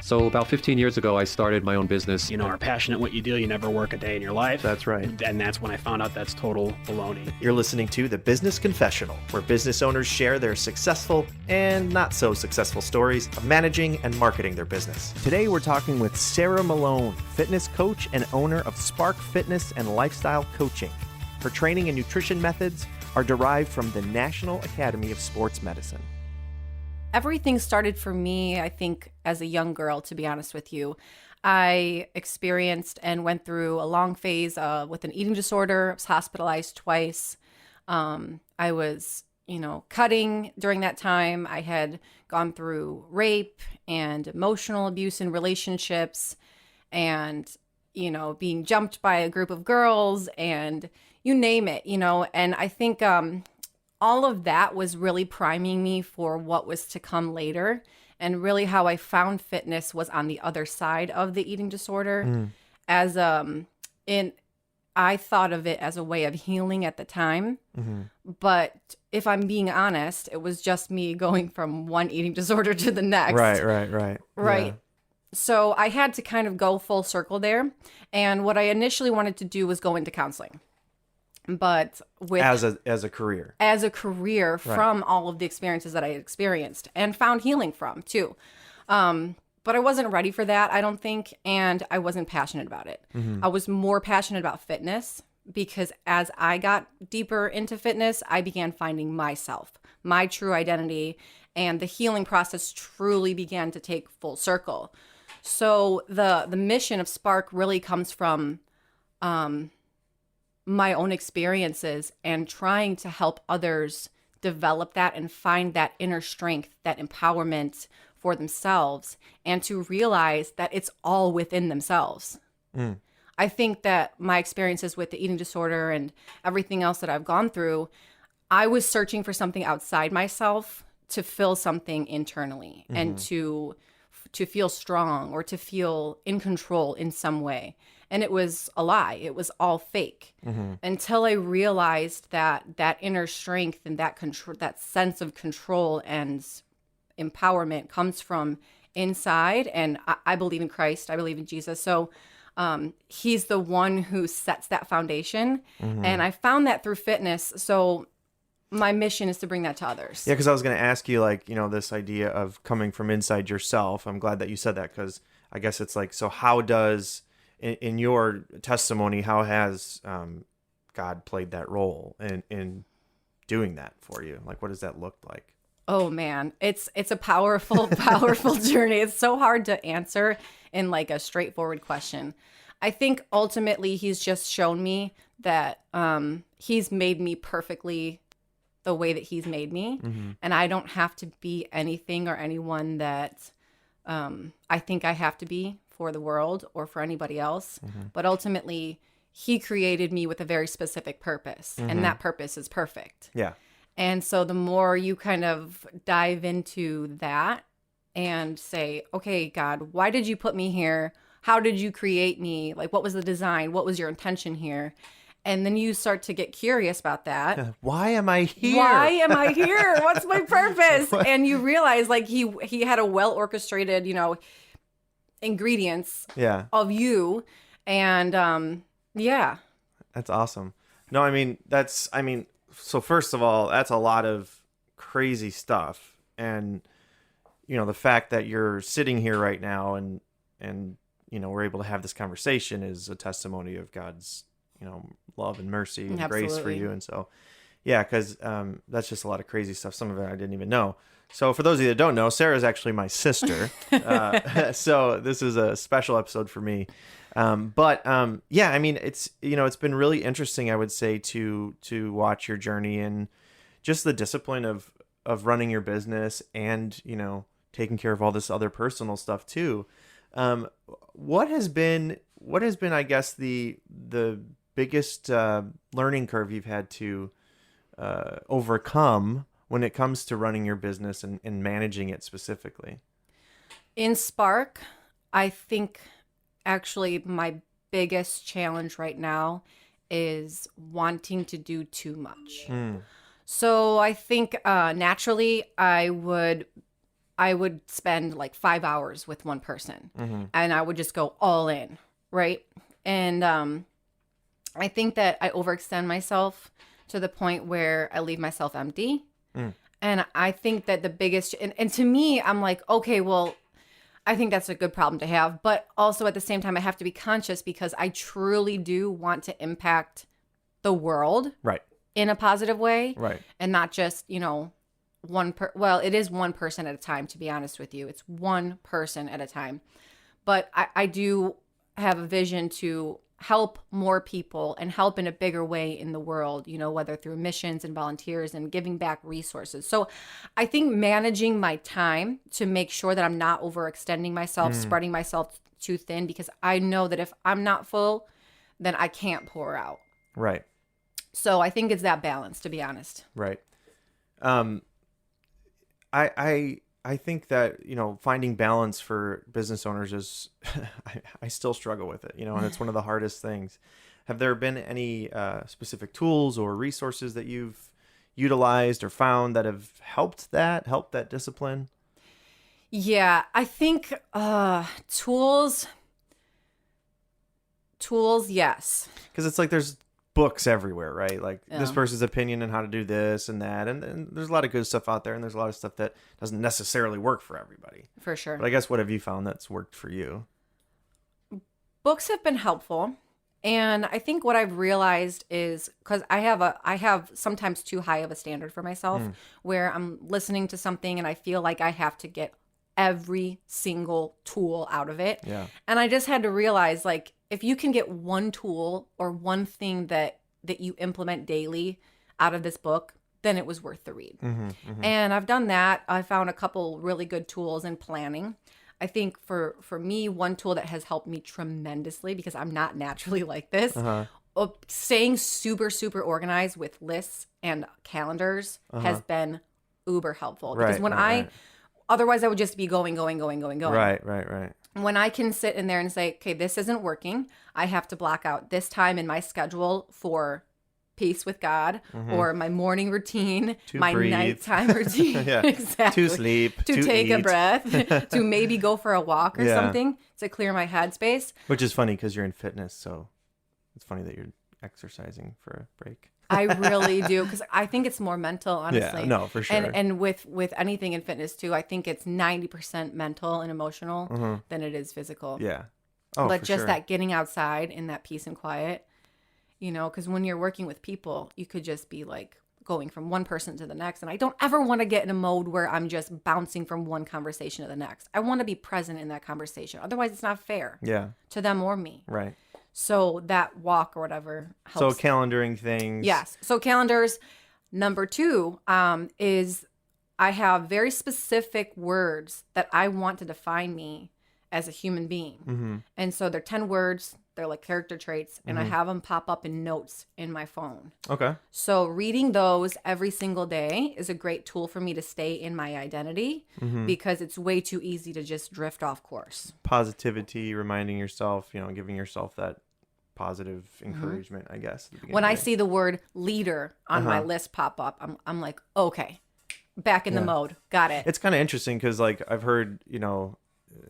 So about 15 years ago, I started my own business. Are passionate what you do, you never work a day in your life. That's right. And that's when I found out that's total baloney. You're listening to The Business Confessional, where business owners share their successful and not so successful stories of managing and marketing their business. Today, we're talking with Sarah Malone, fitness coach and owner of Spark Fitness and Lifestyle Coaching. Her training and nutrition methods are derived from the National Academy of Sports Medicine. Everything started for me, I think, as a young girl, to be honest with you. I experienced and went through a long phase with an eating disorder. I was hospitalized twice. I was, cutting during that time. I had gone through rape and emotional abuse in relationships and, being jumped by a group of girls and you name it, and I think all of that was really priming me for what was to come later. And really how I found fitness was on the other side of the eating disorder. I thought of it as a way of healing at the time. But if I'm being honest, it was just me going from one eating disorder to the next. Right. Yeah. So I had to kind of go full circle there. And what I initially wanted to do was go into counseling. But with as a career from all of the experiences that I had experienced and found healing from too. But I wasn't ready for that, I don't think, and I wasn't passionate about it. I was more passionate about fitness because as I got deeper into fitness, I began finding myself, my true identity, and the healing process truly began to take full circle. So the mission of Spark really comes from my own experiences and trying to help others develop that and find that inner strength, that empowerment for themselves, and to realize that it's all within themselves. I think that my experiences with the eating disorder and everything else that I've gone through, I was searching for something outside myself to fill something internally and to feel strong or to feel in control in some way. And it was a lie. It was all fake until I realized that inner strength and that control, that sense of control and empowerment comes from inside. And I believe in Christ. I believe in Jesus. So he's the one who sets that foundation. And I found that through fitness. So my mission is to bring that to others. Yeah, because I was going to ask you, this idea of coming from inside yourself. I'm glad that you said that because I guess it's so how does... In your testimony, how has God played that role in doing that for you? What does that look like? Oh man, it's a powerful journey. It's so hard to answer in a straightforward question. I think ultimately he's just shown me that he's made me perfectly the way that he's made me, and I don't have to be anything or anyone that I think I have to be for the world or for anybody else. But ultimately, he created me with a very specific purpose, and that purpose is perfect. Yeah. And so the more you kind of dive into that and say, okay, God, why did you put me here? How did you create me? What was the design? What was your intention here? And then you start to get curious about that. Why am I here? Why am I here? What's my purpose? And you realize he had a well orchestrated, ingredients of you. And that's awesome. No, so first of all, that's a lot of crazy stuff. And the fact that you're sitting here right now and we're able to have this conversation is a testimony of God's love and mercy and Absolutely. grace for you. And so because that's just a lot of crazy stuff. Some of it I didn't even know. So for those of you that don't know, Sarah is actually my sister. So this is a special episode for me. It's, it's been really interesting, I would say, to watch your journey and just the discipline of running your business and, taking care of all this other personal stuff too. What has been, I guess, the biggest learning curve you've had to overcome when it comes to running your business and managing it specifically? In Spark, I think actually my biggest challenge right now is wanting to do too much. So I think naturally I would I would spend like 5 hours with one person and I would just go all in, right? And I think that I overextend myself to the point where I leave myself empty. And I think that the biggest, and to me, I'm like, okay, well, I think that's a good problem to have. But also at the same time, I have to be conscious because I truly do want to impact the world Right. in a positive way. Right. And not just, well, it is one person at a time, to be honest with you. It's one person at a time. But I do have a vision to help more people and help in a bigger way in the world, whether through missions and volunteers and giving back resources. So I think managing my time to make sure that I'm not overextending myself, spreading myself too thin, because I know that if I'm not full, then I can't pour out. Right. So I think it's that balance, to be honest. Right. I think that, finding balance for business owners is, I still struggle with it, and it's one of the hardest things. Have there been any specific tools or resources that you've utilized or found that have helped that discipline? Yeah, I think tools, yes. Because it's like there's books everywhere, right? Like this Yeah. person's opinion on how to do this and that. And there's a lot of good stuff out there, and there's a lot of stuff that doesn't necessarily work for everybody. For sure. But I guess what have you found that's worked for you? Books have been helpful. And I think what I've realized is because I have sometimes too high of a standard for myself where I'm listening to something and I feel like I have to get every single tool out of it. Yeah. And I just had to realize, like, if you can get one tool or one thing that you implement daily out of this book, then it was worth the read. And I've done that. I found a couple really good tools in planning. I think for me, one tool that has helped me tremendously, because I'm not naturally like this, staying super, super organized with lists and calendars has been uber helpful. Because otherwise I would just be going. Right. When I can sit in there and say, okay, this isn't working. I have to block out this time in my schedule for peace with God or my morning routine, my breathe. nighttime routine. Exactly. To sleep. To take a breath, to maybe go for a walk or Yeah. something to clear my headspace. Which is funny because you're in fitness, so it's funny that you're exercising for a break. I really do, because I think it's more mental, honestly. Yeah, no, for sure. And with anything in fitness too, I think it's 90% mental and emotional than it is physical. Yeah. Oh, But for just sure. that getting outside in that peace and quiet, because when you're working with people, you could just be like going from one person to the next. And I don't ever want to get in a mode where I'm just bouncing from one conversation to the next. I want to be present in that conversation. Otherwise, it's not fair Yeah. to them or me. Right. So that walk or whatever helps. So calendaring things. Yes. So calendars. Number 2 is I have very specific words that I want to define me as a human being. And so they're 10 words. They're like character traits. And I have them pop up in notes in my phone. Okay. So reading those every single day is a great tool for me to stay in my identity because it's way too easy to just drift off course. Positivity, reminding yourself, giving yourself that positive encouragement, I guess. At the beginning When of I the day. see the word leader on my list pop up, I'm like, okay, back in the mode. Got it. It's kind of interesting because, like, I've heard,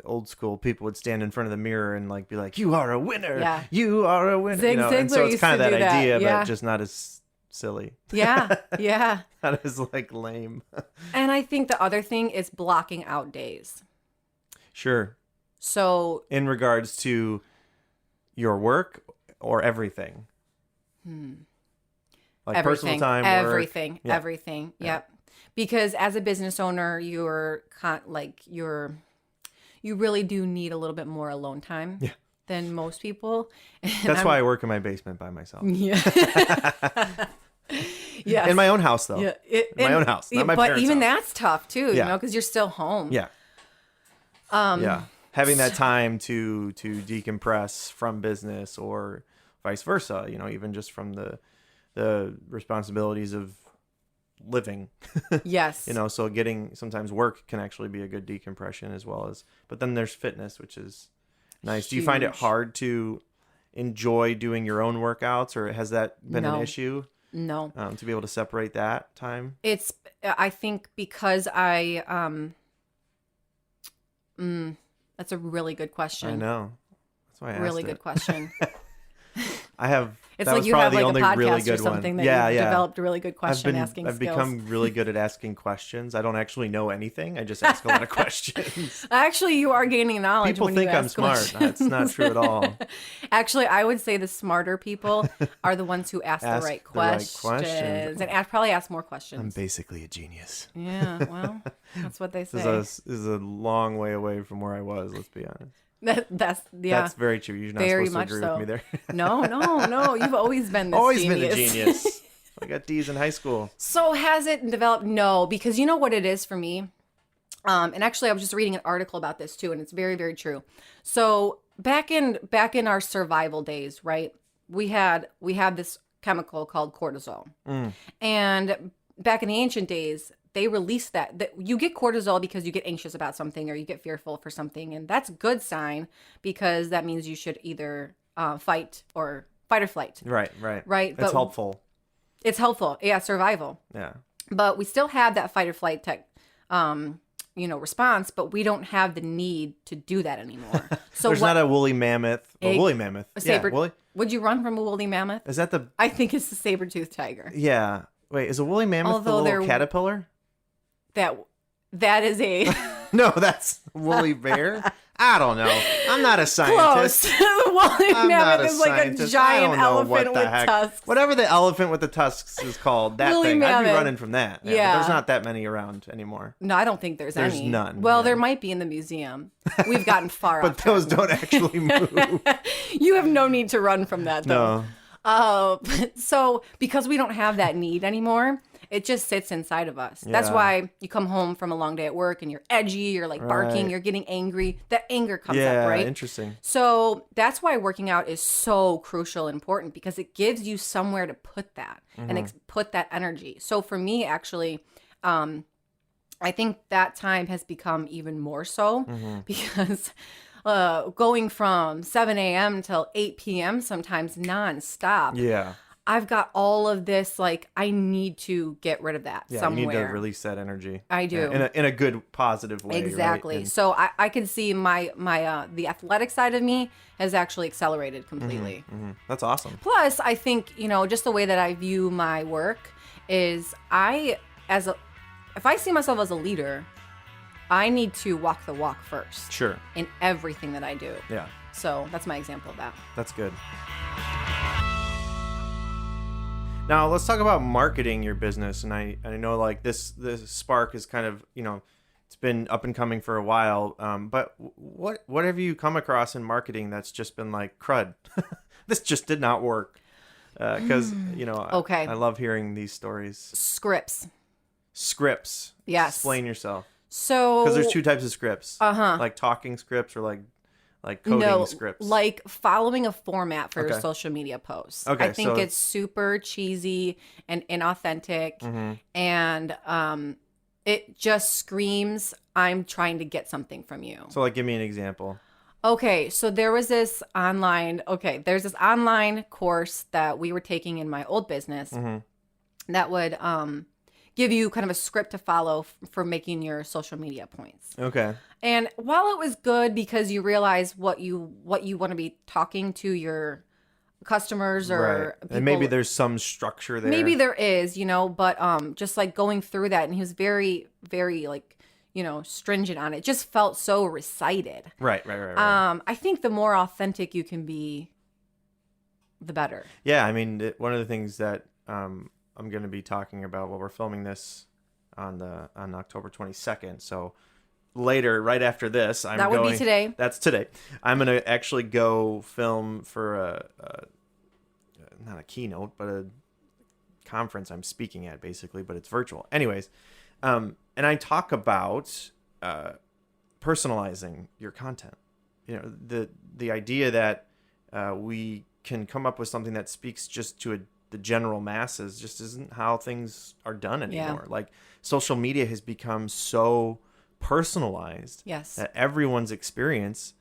old school people would stand in front of the mirror and like be like, "You are a winner. Yeah. You are a winner." Zig and so Ziglar it's used kind to of that do that. idea, Yeah. but just not as silly. Yeah. Yeah. Not as like lame. And I think the other thing is blocking out days. Sure. So In regards to your work or everything. Like everything, personal time, work. everything, Yeah. everything. Yep. Because as a business owner, you really do need a little bit more alone time than most people. That's why I work in my basement by myself. Yeah. Yes. In my own house, though. Yeah. In my own house, not my but parents' even house. that's tough too, Yeah. because you're still home. Yeah. Yeah. Having that time to decompress from business or vice versa, even just from the responsibilities of living. Yes. So sometimes work can actually be a good decompression as well as, but then there's fitness, which is nice. Do you find it Huge. hard to enjoy doing your own workouts, or has that been an No. issue? No. To be able to separate that time? I think because I That's a really good question. I know. That's why I asked Really it. good question. I have. It's that like was you have probably like the a only really podcast good or something one. that you've developed a really good question asking I've skills. become really good at asking questions. I don't actually know anything. I just ask a lot of questions. Actually, you are gaining knowledge. People when think you I'm ask smart. questions. That's not true at all. Actually, I would say the smarter people are the ones who ask the Ask right the right questions, questions. and probably ask more I'm questions. basically a genius. Yeah, well, that's what they say. This is a long way away from where I was. Let's be honest. That's That's very true. You're not very supposed to much agree so. with me there. No. You've always been this Always genius. been a genius. I got D's in high school. So has it developed? No, because you know what it is for me? And actually I was just reading an article about this too, and it's very, very true. So back in our survival days, right? We had this chemical called cortisol. And back in the ancient days, they released that you get cortisol because you get anxious about something or you get fearful for something. And that's a good sign because that means you should either fight or flight. Right. But helpful. It's helpful. Yeah, survival. Yeah. But we still have that fight or flight response, but we don't have the need to do that anymore. So there's not a woolly mammoth. A woolly mammoth. A saber. Yeah, woolly. Would you run from a woolly mammoth? Is that the? I think it's the saber-toothed tiger. Yeah. Wait, is a woolly mammoth Although the little they're- caterpillar? That is a No, that's a woolly bear. I don't know. I'm not a close. scientist. The woolly I'm not mammoth a is like a scientist. I giant don't know what elephant the with heck. tusks. Whatever the elephant with the tusks is called, that Woolly thing. I'd be mammoth. running from that. Yeah. Yeah. But there's not that many around anymore. No, I don't think there's any. none, Well, yeah. there might be in the museum. We've gotten far But off those track. don't actually move. You have no need to run from that, though. No. So because we don't have that need anymore, it just sits inside of us. That's Yeah. why you come home from a long day at work and you're edgy, you're like barking, Right. you're getting angry. That anger comes Yeah, up, right? interesting. So that's why working out is so crucial and important because it gives you somewhere to put that and put that energy. So for me, actually, I think that time has become even more so because going from 7 a.m. till 8 p.m. sometimes nonstop. Yeah. I've got all of this, like, I need to get rid of that Yeah, somewhere. you need to release that energy. I do. Yeah, in a good, positive way. Exactly. Right? And- So I can see my the athletic side of me has actually accelerated completely. That's awesome. Plus, I think, just the way that I view my work is if I see myself as a leader, I need to walk the walk first. Sure. In everything that I do. Yeah, So that's my example of that. that's good. Now let's talk about marketing your business. And I know like this Spark is kind of, it's been up and coming for a while. But what have you come across in marketing that's just been like crud? This just did not work. Because Okay. I love hearing these stories. Scripts. Yes. Explain yourself. So Because there's two types of scripts. Like talking scripts or like coding scripts. like following a format for your Okay. social media posts. Okay, I think so- it's super cheesy and inauthentic, Mm-hmm. and it just screams, "I'm trying to get something from you." So like give me an example. Okay, so there's this online course that we were taking in my old business that would give you kind of a script to follow for making your social media points. Okay. And while it was good because you realize what you want to be talking to your customers or Right. people, And maybe there's some structure there. maybe there is, but just like going through that, and he was very, very like, stringent on it. Just felt so recited. Right. I think the more authentic you can be, the better. Yeah, I mean, one of the things that I'm going to be talking about while we're filming this on October 22nd. So later, right after this, That would be today. That's today. I'm going to actually go film for not a keynote, but a conference I'm speaking at, basically, but it's virtual. Anyways, and I talk about personalizing your content. The idea that we can come up with something that speaks just to the general masses just isn't how things are done anymore. Yeah. Like social media has become so personalized Yes. that everyone's experience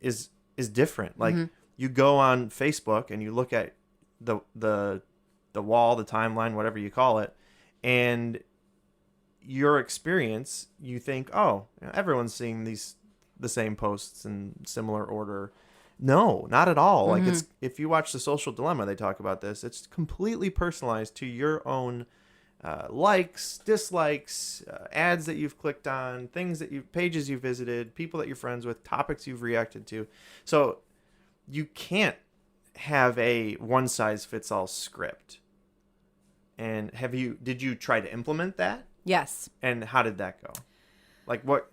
is different. Like you go on Facebook and you look at the wall, the timeline, whatever you call it, and your experience, you think, oh, everyone's seeing these the same posts in similar order. No, not at all. Like it's if you watch The Social Dilemma, they talk about this. It's completely personalized to your own likes, dislikes, ads that you've clicked on, pages you've visited, people that you're friends with, topics you've reacted to. So you can't have a one size fits all script. And did you try to implement that? Yes. And how did that go? Like what?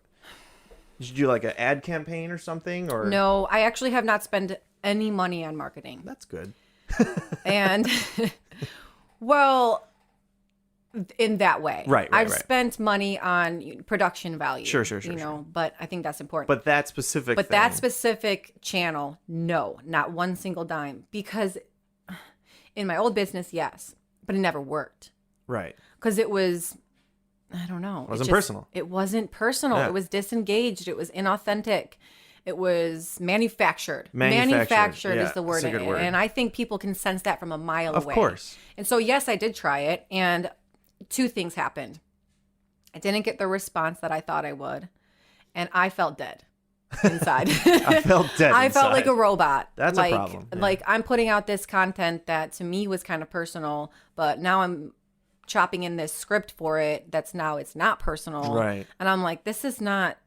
Did you do like an ad campaign or something? Or No, I actually have not spent any money on marketing. That's good. And well, in that way. Right. I've spent money on production value. Sure. But I think that's important. But that specific that specific channel, no, not one single dime. Because in my old business, yes, but it never worked. Right. Because it was, I don't know. It wasn't personal. It wasn't personal. Yeah. It was disengaged. It was inauthentic. It was manufactured. Manufactured, is the word. that's a good word. And I think people can sense that from a mile away. Of course. And so, yes, I did try it. And two things happened. I didn't get the response that I thought I would. And I felt dead inside. I felt dead I felt inside. like a robot. That's a problem. Yeah. Like I'm putting out this content that to me was kind of personal, but now I'm chopping in this script for it it's not personal. Right. And I'm like, this is not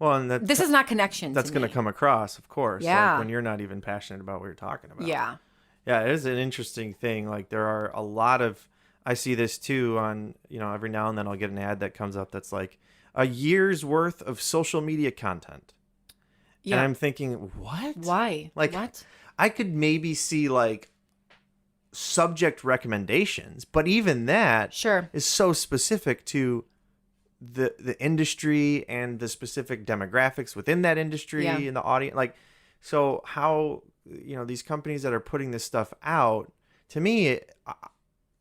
this is not connection. That's going to come across, of course. Yeah. Like when you're not even passionate about what you're talking about. Yeah. Yeah, it is an interesting thing. Like there are a lot of, I see this too on, every now and then I'll get an ad that comes up that's like a year's worth of social media content. Yeah. And I'm thinking, what? Why? Like, what? I could maybe see like subject recommendations, but even that is so specific to the industry and the specific demographics within that industry and the audience. Like, so how, these companies that are putting this stuff out, to me,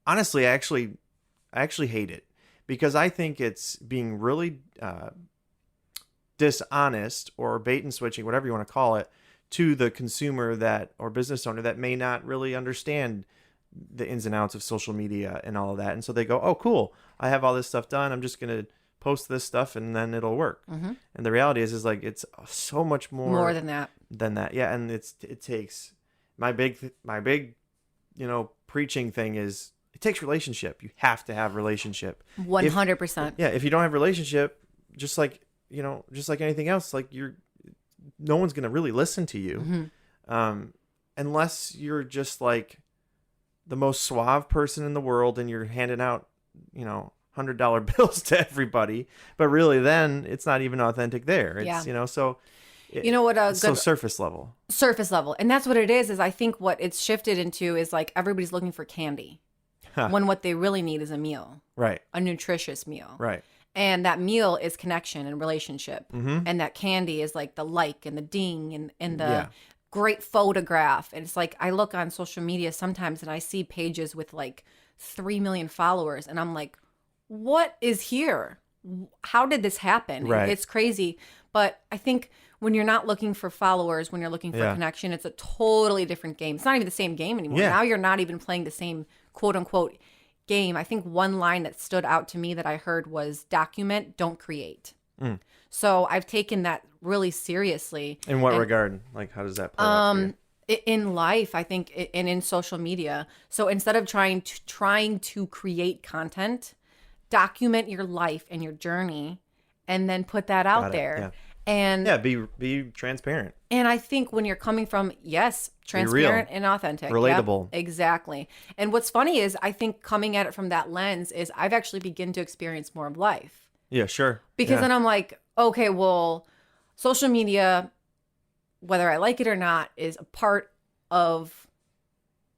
honestly, I actually hate it because I think it's being really dishonest or bait and switching, whatever you want to call it, to the consumer or business owner that may not really understand the ins and outs of social media and all of that. And so they go, oh, cool, I have all this stuff done. I'm just going to post this stuff and then it'll work. Mm-hmm. And the reality is like, it's so much more than that. Yeah. And it takes my big, preaching thing is it takes relationship. You have to have relationship. 100%. If you don't have relationship, just like anything else, like no one's going to really listen to you. Mm-hmm. Unless you're just like the most suave person in the world and you're handing out, $100 bills to everybody, but really then it's not even authentic there. It's, so it's so surface level. And that's what it is I think what it's shifted into is like everybody's looking for candy when what they really need is a meal, right? A nutritious meal, right? And that meal is connection and relationship. Mm-hmm. And that candy is like the like and the ding and the great photograph. And it's like, I look on social media sometimes and I see pages with like 3 million followers. And I'm like, what is here? How did this happen? Right. It's crazy. But I think when you're not looking for followers, when you're looking for connection, it's a totally different game. It's not even the same game anymore. Yeah. Now you're not even playing the same quote unquote game. I think one line that stood out to me that I heard was document, don't create. So I've taken that really seriously. In what regard? Like, how does that play out for you? In life, I think, and in social media. So instead of trying to create content, document your life and your journey and then put that out there. Yeah. And be transparent. And I think when you're coming from, transparent and authentic. Relatable. Yep, exactly. And what's funny is I think coming at it from that lens is I've actually begun to experience more of life. Yeah, sure. Because then I'm like, okay, well, social media, whether I like it or not, is a part of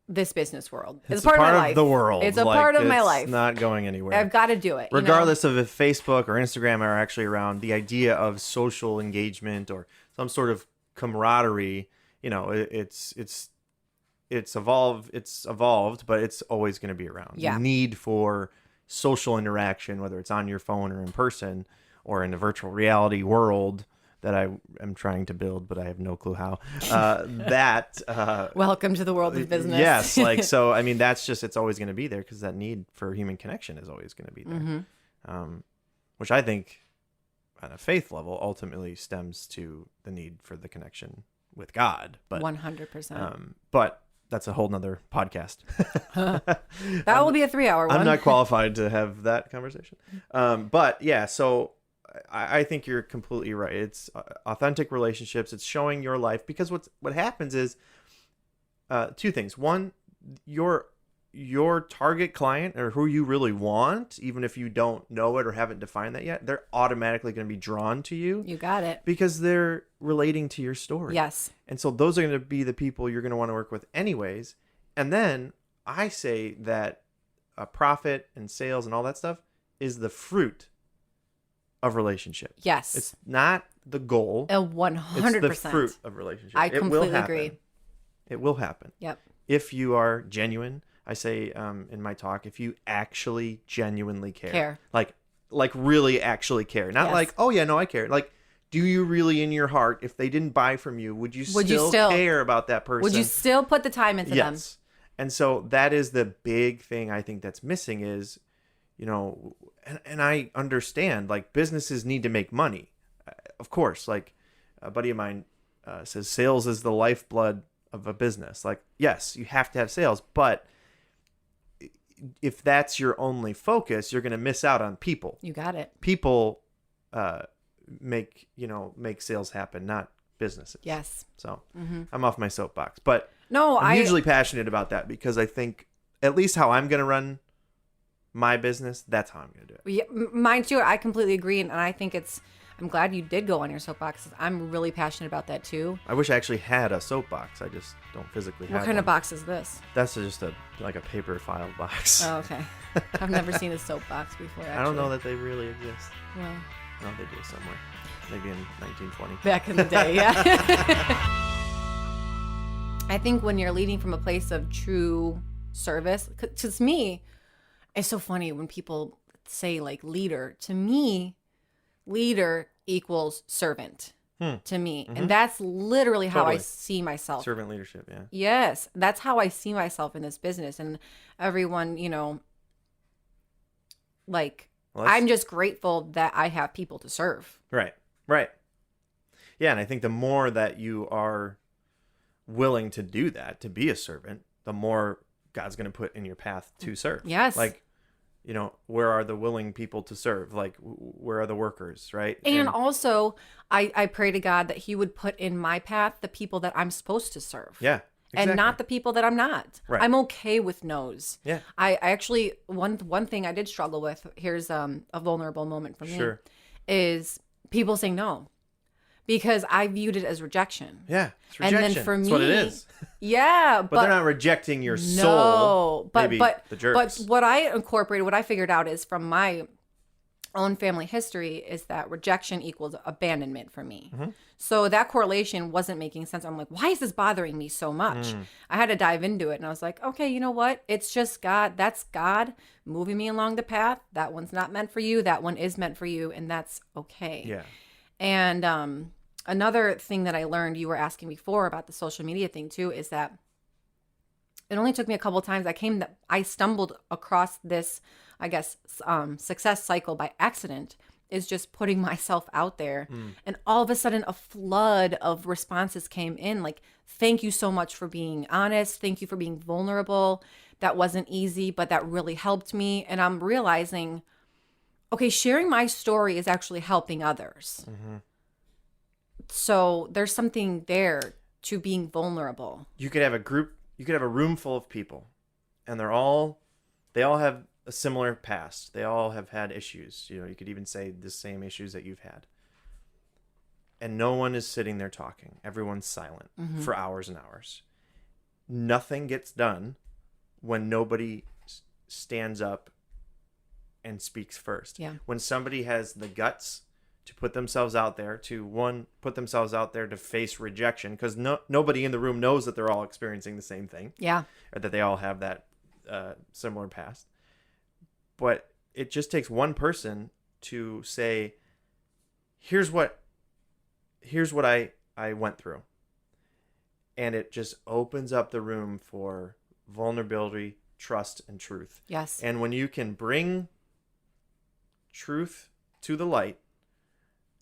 this business world. It's a part of my life. The world. It's a part of my life. It's not going anywhere. I've got to do it. Regardless of if Facebook or Instagram are actually around, the idea of social engagement or some sort of camaraderie, it's evolved, but it's always going to be around. Yeah. The need for social interaction, whether it's on your phone or in person or in a virtual reality world that I am trying to build, but I have no clue how. Welcome to the world of business. Yes, so. I mean, that's just it's always going to be there because that need for human connection is always going to be there, which I think on a faith level ultimately stems to the need for the connection with God. But 100%. But that's a whole nother podcast. That will be a 3-hour one. I'm not qualified to have that conversation. But yeah, so I think you're completely right. It's authentic relationships. It's showing your life, because what happens is two things. One, your target client, or who you really want, even if you don't know it or haven't defined that yet, they're automatically going to be drawn to you. You got it. Because they're relating to your story. Yes. And so those are going to be the people you're going to want to work with anyways. And then I say that profit and sales and all that stuff is the fruit of relationship. Yes. It's not the goal. 100%. It's the fruit of relationship. I It will completely happen. agree. It will happen. Yep. If you are genuine, I say in my talk, if you actually genuinely care. Like really actually care. Not Yes. like, oh yeah, no, I care. Like, do you really in your heart, if they didn't buy from you, would you still care about that person? Would you still put the time into them? Yes. And so that is the big thing I think that's missing is, and I understand, like, businesses need to make money. Of course, like a buddy of mine says sales is the lifeblood of a business. Like, yes, you have to have sales, but if that's your only focus, you're going to miss out on people. You got it. People make sales happen, not businesses. Yes. So I'm off my soapbox, but no, I'm hugely passionate about that, because I think at least how I'm going to run my business, that's how I'm going to do it. Yeah, mine too. I completely agree, and I think I'm glad you did go on your soapbox. I'm really passionate about that too. I wish I actually had a soapbox. I just don't physically have What kind one. of box is this? That's just a paper file box. Oh, okay. I've never seen a soapbox before, actually. I don't know that they really exist. Well, No, they do somewhere. Maybe in 1920. back in the day, yeah. I think when you're leading from a place of true service, to me, it's so funny when people say like leader. To me, leader equals servant to me. And that's literally how I see myself. Servant leadership, yeah. Yes, that's how I see myself in this business. And everyone, I'm just grateful that I have people to serve. Right. Yeah, and I think the more that you are willing to do that, to be a servant, the more God's going to put in your path to serve. Yes. Like, where are the willing people to serve? Like, where are the workers, right? And also, I pray to God that he would put in my path the people that I'm supposed to serve. Yeah, exactly. And not the people that I'm not. Right. I'm okay with no's. Yeah. I actually, one thing I did struggle with, here's a vulnerable moment for me, Sure. is people saying no. Because I viewed it as rejection. Yeah, it's rejection. And then for me, that's what it is. Yeah, but they're not rejecting your soul. No, but Maybe but the jerks. But what I incorporated, what I figured out is from my own family history is that rejection equals abandonment for me. So that correlation wasn't making sense. I'm like, why is this bothering me so much? I had to dive into it, and I was like, okay, you know what? It's just God. That's God moving me along the path. That one's not meant for you. That one is meant for you, and that's okay. Yeah. And another thing that I learned, you were asking before about the social media thing too, is that it only took me a couple of times. I stumbled across this, I guess, success cycle by accident, is just putting myself out there. And all of a sudden a flood of responses came in. Like, thank you so much for being honest. Thank you for being vulnerable. That wasn't easy, but that really helped me. And I'm realizing, okay, sharing my story is actually helping others. So there's something there to being vulnerable. You could have a room full of people, and they all have a similar past. They all have had issues. You could even say the same issues that you've had. And no one is sitting there talking. Everyone's silent for hours and hours. Nothing gets done when nobody stands up and speaks first. Yeah. When somebody has the guts to put themselves out there, to face rejection, because nobody in the room knows that they're all experiencing the same thing. Yeah. Or that they all have that similar past. But it just takes one person to say, here's what I went through. And it just opens up the room for vulnerability, trust, and truth. Yes. And when you can bring truth to the light,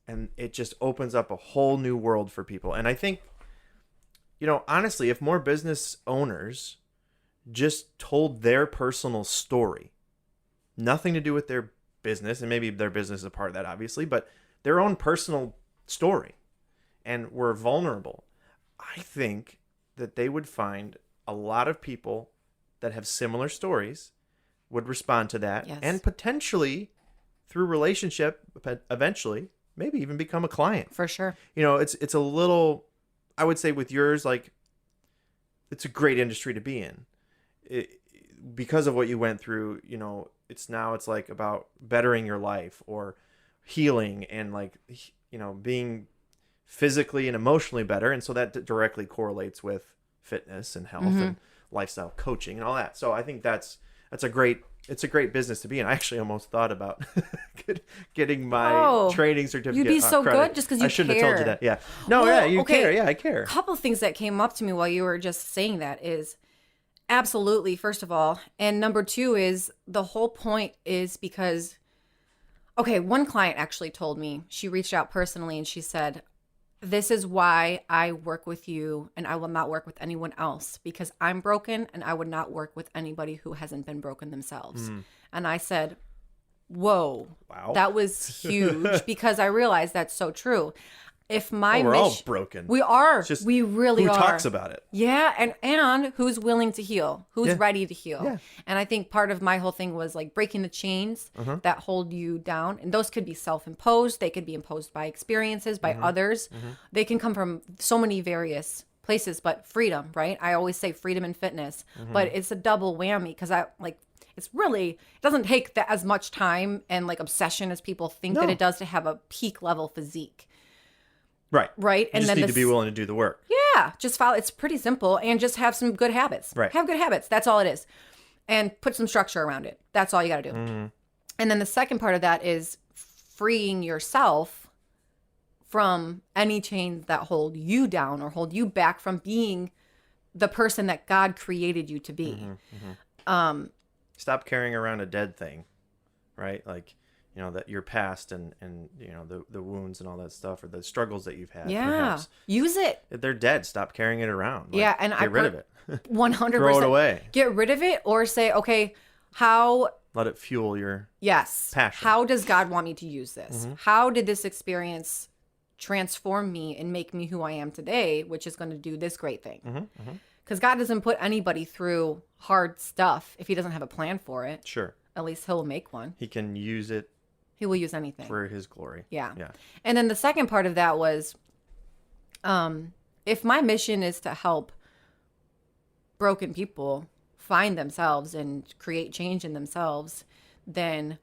And it just opens up a whole new world for people. And I think, honestly, if more business owners just told their personal story, nothing to do with their business, and maybe their business is a part of that, obviously, but their own personal story, and were vulnerable, I think that they would find a lot of people that have similar stories would respond to that, Yes. and potentially through relationship, eventually, maybe even become a client. For sure. It's a little, I would say with yours, like, it's a great industry to be in. Because of what you went through, it's like about bettering your life or healing and like, being physically and emotionally better. And so that directly correlates with fitness and health and lifestyle coaching and all that. So I think it's a great business to be in. I actually almost thought about getting my training certificate. You'd be so credit. good just because you care. I shouldn't have told you that. Yeah. No, Well, you okay. care. Yeah, I care. A couple things that came up to me while you were just saying that is absolutely, first of all. And number two is the whole point is because, one client actually told me, she reached out personally and she said, this is why I work with you and I will not work with anyone else, because I'm broken and I would not work with anybody who hasn't been broken themselves. And I said, whoa, wow, that was huge because I realized that's so true. If we're all broken. We are. It's just we really who are. talks about it. Yeah, and who's willing to heal, who's ready to heal. Yeah. And I think part of my whole thing was like breaking the chains that hold you down. And those could be self-imposed. They could be imposed by experiences, by others. They can come from so many various places, but freedom, right? I always say freedom and fitness, but it's a double whammy because it doesn't take as much time and like obsession as people think that it does to have a peak level physique. Right. You just need to be willing to do the work. Yeah. Just follow. It's pretty simple. And just have some good habits. Right. Have good habits. That's all it is. And put some structure around it. That's all you got to do. And then the second part of that is freeing yourself from any chains that hold you down or hold you back from being the person that God created you to be. Stop carrying around a dead thing, right? Like, that your past and the wounds and all that stuff, or the struggles that you've had. Yeah. Perhaps. Use it. If they're dead, stop carrying it around. Like, Yeah. And get rid of it. 100%. Throw it away. Get rid of it, or say, okay, how... Let it fuel your passion. How does God want me to use this? How did this experience transform me and make me who I am today, which is going to do this great thing? Because God doesn't put anybody through hard stuff if he doesn't have a plan for it. Sure. At least he'll make one. He can use it. He will use anything. For his glory. Yeah. And then the second part of that was, if my mission is to help broken people find themselves and create change in themselves, then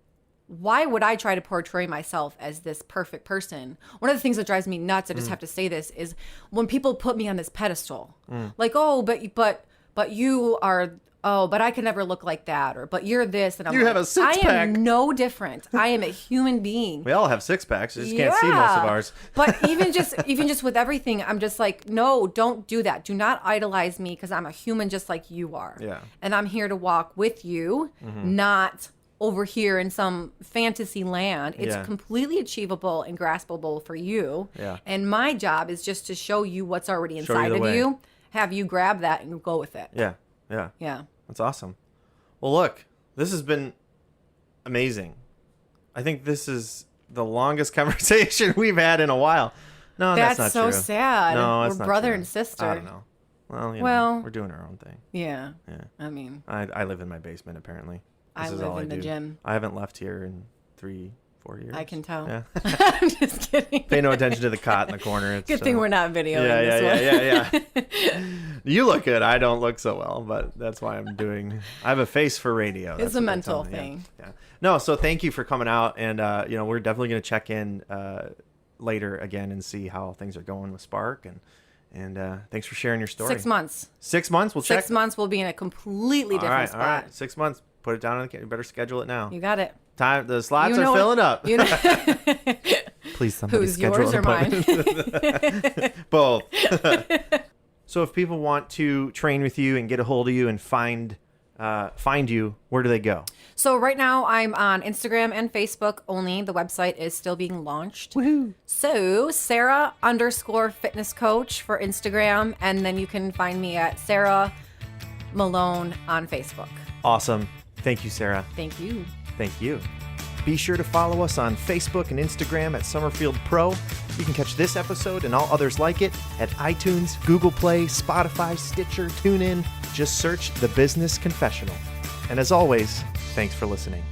why would I try to portray myself as this perfect person? One of the things that drives me nuts, I just have to say this, is when people put me on this pedestal. Like, oh, but you are... Oh, but I can never look like that, or but you're this, and You have a six-pack. I am no different. I am a human being. We all have six packs. You just can't see most of ours. But even just with everything, I'm just like, no, don't do that. Do not idolize me because I'm a human just like you are. Yeah. And I'm here to walk with you, not over here in some fantasy land. It's completely achievable and graspable for you. Yeah. And my job is just to show you what's already Show inside you the of way. you, have you grab that and go with it. Yeah. Yeah. Yeah. That's awesome. Well, look, this has been amazing. I think this is the longest conversation we've had in a while. No, that's not so true. sad. No, that's We're not brother true. and sister. I don't know. Well, Well, we're doing our own thing. Yeah. Yeah. I mean, I live in my basement, apparently. I This is live all in the do. gym. I haven't left here in 4 years. I can tell. Yeah. I'm just kidding. Pay no attention to the cot in the corner. It's, Good thing we're not videoing yeah, this one. yeah. You look good. I don't look so well, but that's why I have a face for radio. It's That's a what they mental tell me. thing. Yeah. No, so thank you for coming out, and we're definitely going to check in later again and see how things are going with Spark, and thanks for sharing your story. 6 months. 6 months. We'll check. 6 months will be in a completely different spot. All right. 6 months. Put it down on the. You better schedule it now. You got it. Time. The slots You know are filling up. You know Please, somebody who's schedule yours an or mine? appointment. Both. So if people want to train with you and get a hold of you and find find you, where do they go? So right now I'm on Instagram and Facebook only. The website is still being launched. Woohoo! So Sarah_fitness coach for Instagram. And then you can find me at Sarah Malone on Facebook. Awesome. Thank you, Sarah. Thank you. Thank you. Be sure to follow us on Facebook and Instagram at Summerfield Pro. You can catch this episode and all others like it at iTunes, Google Play, Spotify, Stitcher, TuneIn. Just search The Business Confessional. And as always, thanks for listening.